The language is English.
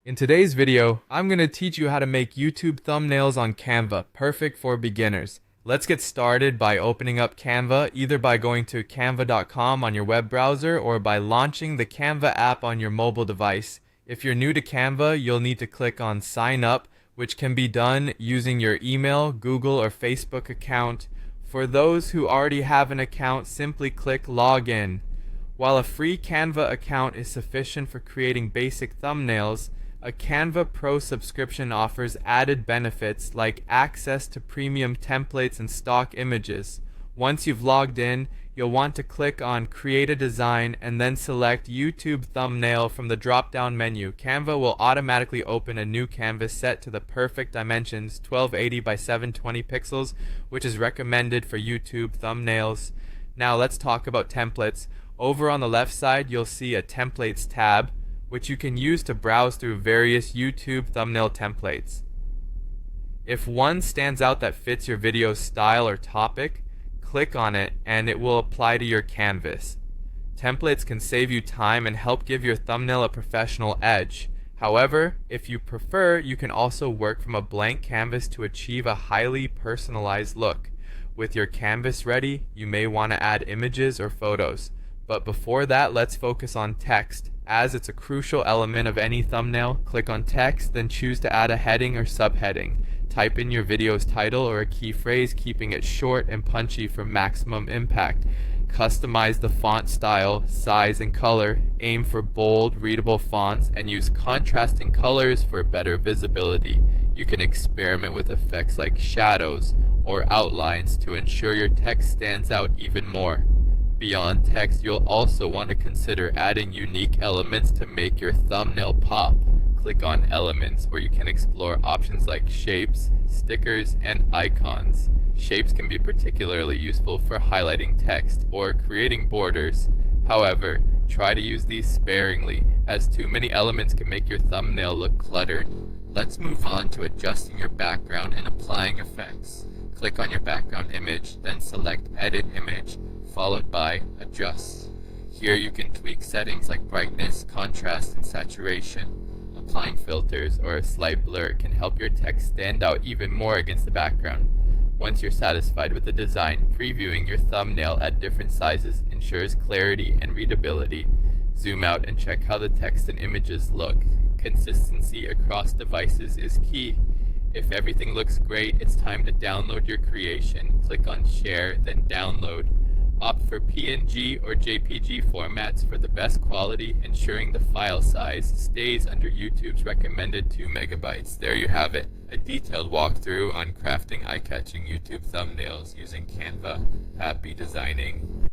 In today's video, I'm going to teach you how to make YouTube thumbnails on Canva, perfect for beginners. Let's get started by opening up Canva, either by going to canva.com on your web browser or by launching the Canva app on your mobile device. If you're new to Canva, you'll need to click on Sign Up, which can be done using your email, Google, or Facebook account. For those who already have an account, simply click Login. While a free Canva account is sufficient for creating basic thumbnails, a Canva Pro subscription offers added benefits like access to premium templates and stock images. Once you've logged in, you'll want to click on Create a Design and then select YouTube Thumbnail from the drop-down menu. Canva will automatically open a new canvas set to the perfect dimensions, 1280 by 720 pixels, which is recommended for YouTube thumbnails. Now let's talk about templates. Over on the left side, you'll see a Templates tab, which you can use to browse through various YouTube thumbnail templates. If one stands out that fits your video's style or topic, click on it and it will apply to your canvas. Templates can save you time and help give your thumbnail a professional edge. However, if you prefer, you can also work from a blank canvas to achieve a highly personalized look. With your canvas ready, you may want to add images or photos. But before that, let's focus on text. As it's a crucial element of any thumbnail, click on text, then choose to add a heading or subheading. Type in your video's title or a key phrase, keeping it short and punchy for maximum impact. Customize the font style, size, and color. Aim for bold, readable fonts, and use contrasting colors for better visibility. You can experiment with effects like shadows or outlines to ensure your text stands out even more. Beyond text, you'll also want to consider adding unique elements to make your thumbnail pop. Click on Elements, where you can explore options like shapes, stickers, and icons. Shapes can be particularly useful for highlighting text or creating borders. However, try to use these sparingly, as too many elements can make your thumbnail look cluttered. Let's move on to adjusting your background and applying effects. Click on your background image, then select Edit Image, followed by Adjust. Here you can tweak settings like brightness, contrast, and saturation. Applying filters or a slight blur can help your text stand out even more against the background. Once you're satisfied with the design, previewing your thumbnail at different sizes ensures clarity and readability. Zoom out and check how the text and images look. Consistency across devices is key. If everything looks great, it's time to download your creation. Click on Share, then Download. Opt for PNG or JPG formats for the best quality, ensuring the file size stays under YouTube's recommended 2 megabytes. There you have it, a detailed walkthrough on crafting eye-catching YouTube thumbnails using Canva. Happy designing!